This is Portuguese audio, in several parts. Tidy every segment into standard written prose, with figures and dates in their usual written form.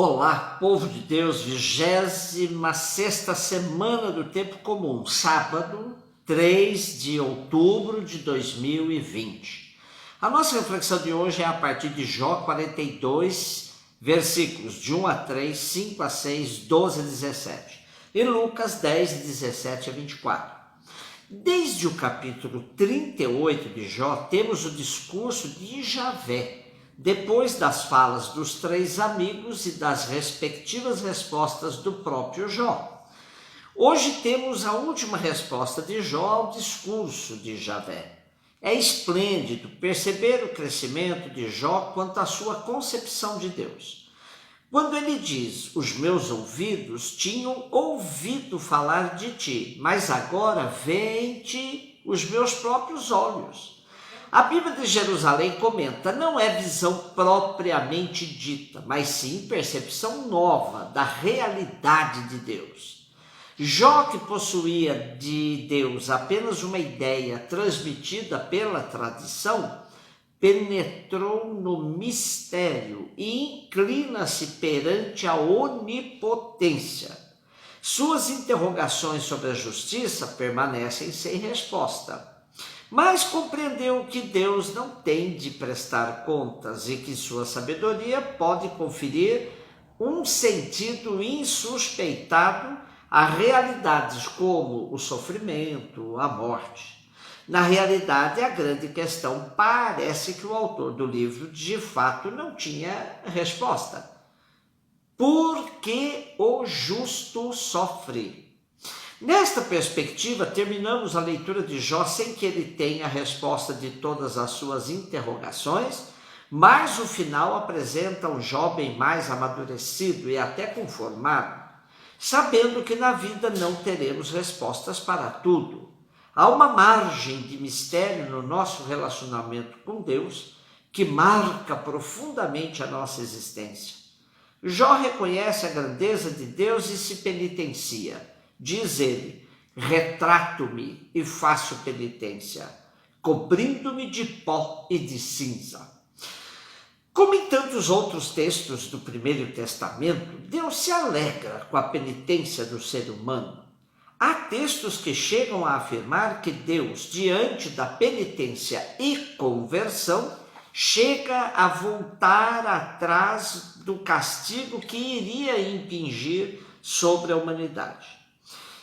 Olá, povo de Deus, 26ª semana do Tempo Comum, sábado, 3 de outubro de 2020. A nossa reflexão de hoje é a partir de Jó 42, versículos de 1 a 3, 5 a 6, 12 a 17 e Lucas 10, 17 a 24. Desde o capítulo 38 de Jó, temos o discurso de Javé, depois das falas dos três amigos e das respectivas respostas do próprio Jó. Hoje temos a última resposta de Jó ao discurso de Javé. É esplêndido perceber o crescimento de Jó quanto à sua concepção de Deus. Quando ele diz, os meus ouvidos tinham ouvido falar de ti, mas agora veem-te os meus próprios olhos. A Bíblia de Jerusalém comenta, não é visão propriamente dita, mas sim percepção nova da realidade de Deus. Jó, que possuía de Deus apenas uma ideia transmitida pela tradição, penetrou no mistério e inclina-se perante a onipotência. Suas interrogações sobre a justiça permanecem sem resposta. Mas compreendeu que Deus não tem de prestar contas e que sua sabedoria pode conferir um sentido insuspeitado a realidades como o sofrimento, a morte. Na realidade, a grande questão parece que o autor do livro de fato não tinha resposta. Por que o justo sofre? Nesta perspectiva, terminamos a leitura de Jó sem que ele tenha a resposta de todas as suas interrogações, mas o final apresenta um jovem mais amadurecido e até conformado, sabendo que na vida não teremos respostas para tudo. Há uma margem de mistério no nosso relacionamento com Deus que marca profundamente a nossa existência. Jó reconhece a grandeza de Deus e se penitencia. Diz ele, retrato-me e faço penitência, cobrindo-me de pó e de cinza. Como em tantos outros textos do Primeiro Testamento, Deus se alegra com a penitência do ser humano. Há textos que chegam a afirmar que Deus, diante da penitência e conversão, chega a voltar atrás do castigo que iria impingir sobre a humanidade.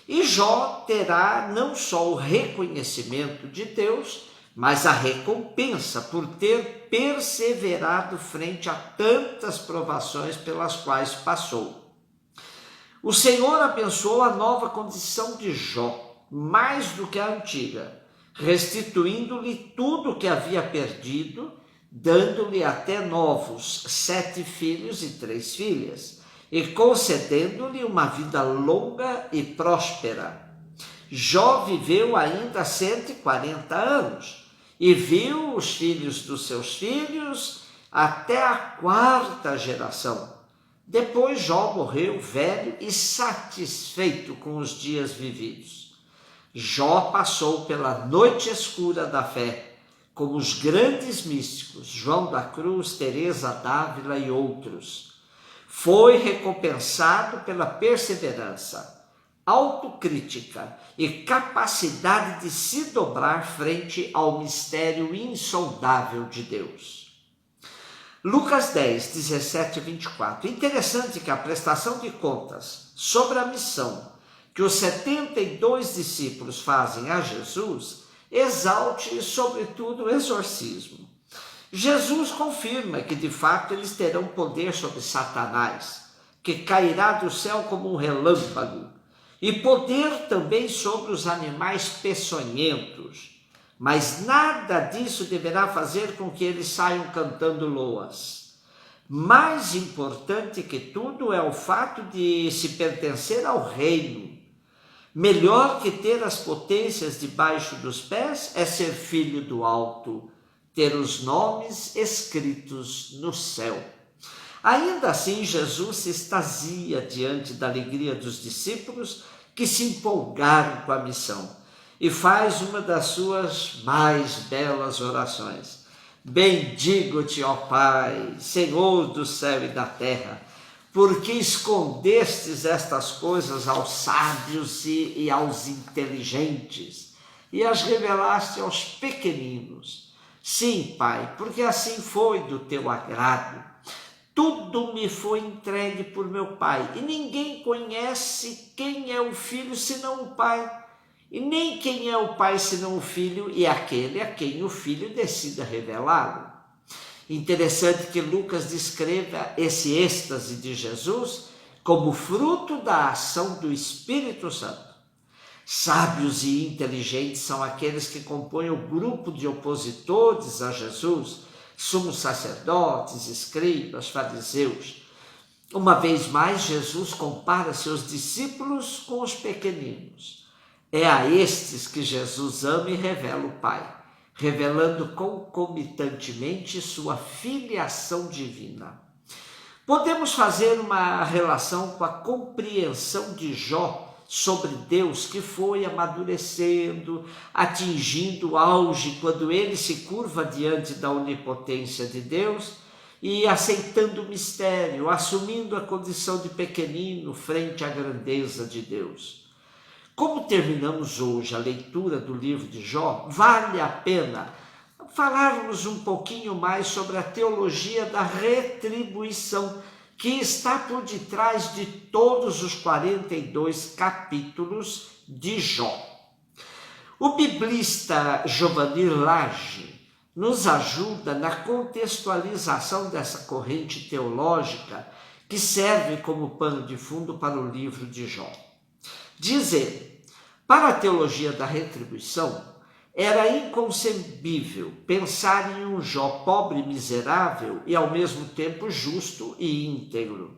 E Jó terá não só o reconhecimento de Deus, mas a recompensa por ter perseverado frente a tantas provações pelas quais passou. O Senhor abençoou a nova condição de Jó, mais do que a antiga, restituindo-lhe tudo o que havia perdido, dando-lhe até novos 7 filhos e 3 filhas, e concedendo-lhe uma vida longa e próspera. Jó viveu ainda 140 anos e viu os filhos dos seus filhos até a 4ª geração. Depois Jó morreu velho e satisfeito com os dias vividos. Jó passou pela noite escura da fé, como os grandes místicos, João da Cruz, Teresa d'Ávila e outros. Foi recompensado pela perseverança, autocrítica e capacidade de se dobrar frente ao mistério insondável de Deus. Lucas 10, 17 e 24. Interessante que a prestação de contas sobre a missão que os 72 discípulos fazem a Jesus exalte sobretudo o exorcismo. Jesus confirma que de fato eles terão poder sobre Satanás, que cairá do céu como um relâmpago, e poder também sobre os animais peçonhentos, mas nada disso deverá fazer com que eles saiam cantando loas. Mais importante que tudo é o fato de se pertencer ao reino. Melhor que ter as potências debaixo dos pés é ser filho do alto, ter os nomes escritos no céu. Ainda assim, Jesus se extasia diante da alegria dos discípulos que se empolgaram com a missão e faz uma das suas mais belas orações. Bendigo-te, ó Pai, Senhor do céu e da terra, porque escondestes estas coisas aos sábios e aos inteligentes, e as revelaste aos pequeninos. Sim, Pai, porque assim foi do teu agrado. Tudo me foi entregue por meu Pai, e ninguém conhece quem é o Filho senão o Pai, e nem quem é o Pai senão o Filho e aquele a quem o Filho decida revelá-lo. Interessante que Lucas descreva esse êxtase de Jesus como fruto da ação do Espírito Santo. Sábios e inteligentes são aqueles que compõem o grupo de opositores a Jesus, sumos sacerdotes, escribas, fariseus. Uma vez mais, Jesus compara seus discípulos com os pequeninos. É a estes que Jesus ama e revela o Pai, revelando concomitantemente sua filiação divina. Podemos fazer uma relação com a compreensão de Jó sobre Deus, que foi amadurecendo, atingindo o auge quando ele se curva diante da onipotência de Deus e aceitando o mistério, assumindo a condição de pequenino frente à grandeza de Deus. Como terminamos hoje a leitura do livro de Jó, vale a pena falarmos um pouquinho mais sobre a teologia da retribuição, que está por detrás de todos os 42 capítulos de Jó. O biblista Giovanni Lage nos ajuda na contextualização dessa corrente teológica que serve como pano de fundo para o livro de Jó. Diz ele: para a teologia da retribuição, era inconcebível pensar em um Jó pobre e miserável e ao mesmo tempo justo e íntegro.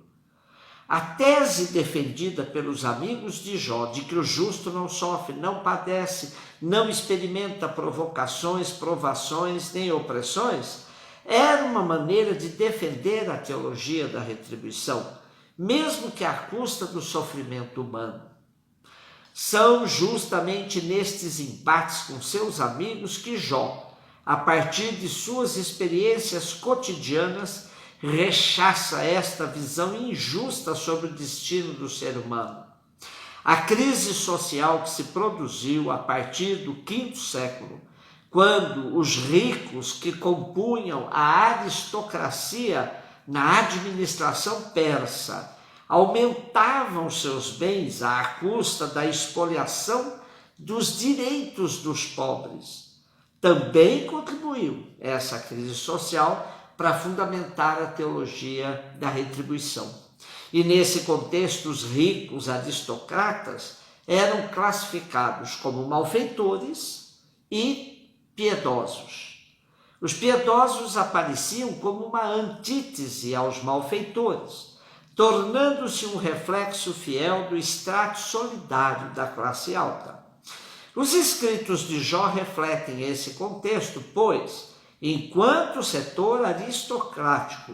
A tese defendida pelos amigos de Jó de que o justo não sofre, não padece, não experimenta provocações, provações nem opressões, era uma maneira de defender a teologia da retribuição, mesmo que à custa do sofrimento humano. São justamente nestes embates com seus amigos que Jó, a partir de suas experiências cotidianas, rechaça esta visão injusta sobre o destino do ser humano. A crise social que se produziu a partir do V século, quando os ricos que compunham a aristocracia na administração persa aumentavam seus bens à custa da expoliação dos direitos dos pobres. Também contribuiu essa crise social para fundamentar a teologia da retribuição. E nesse contexto, os ricos aristocratas eram classificados como malfeitores e piedosos. Os piedosos apareciam como uma antítese aos malfeitores, tornando-se um reflexo fiel do extrato solidário da classe alta. Os escritos de Jó refletem esse contexto, pois, enquanto o setor aristocrático,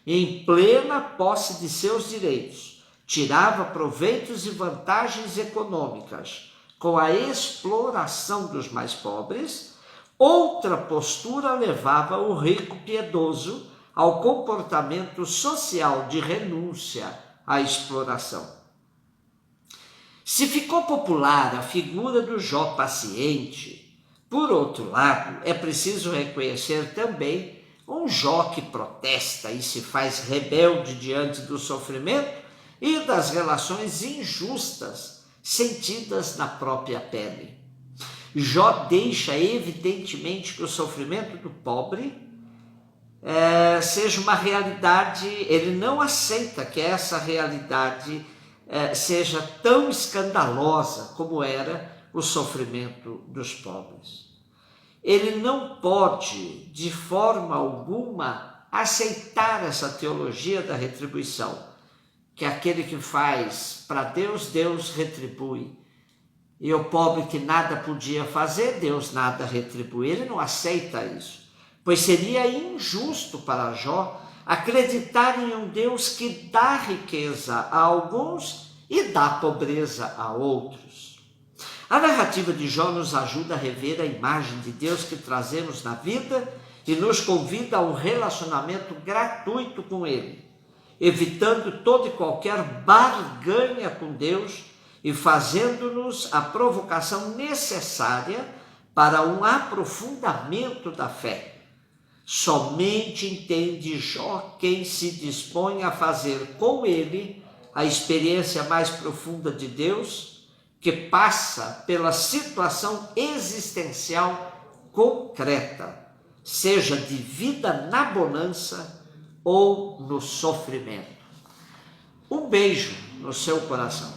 em plena posse de seus direitos, tirava proveitos e vantagens econômicas com a exploração dos mais pobres, outra postura levava o rico piedoso ao comportamento social de renúncia à exploração. Se ficou popular a figura do Jó paciente, por outro lado, é preciso reconhecer também um Jó que protesta e se faz rebelde diante do sofrimento e das relações injustas sentidas na própria pele. Jó deixa evidentemente que o sofrimento do pobre seja uma realidade, ele não aceita que essa realidade seja tão escandalosa como era o sofrimento dos pobres. Ele não pode, de forma alguma, aceitar essa teologia da retribuição, que aquele que faz para Deus, Deus retribui. E o pobre que nada podia fazer, Deus nada retribui. Ele não aceita isso, pois seria injusto para Jó acreditar em um Deus que dá riqueza a alguns e dá pobreza a outros. A narrativa de Jó nos ajuda a rever a imagem de Deus que trazemos na vida e nos convida a um relacionamento gratuito com Ele. evitando toda e qualquer barganha com Deus e fazendo-nos a provocação necessária para um aprofundamento da fé. Somente entende Jó quem se dispõe a fazer com ele a experiência mais profunda de Deus, que passa pela situação existencial concreta, seja de vida na bonança ou no sofrimento. Um beijo no seu coração.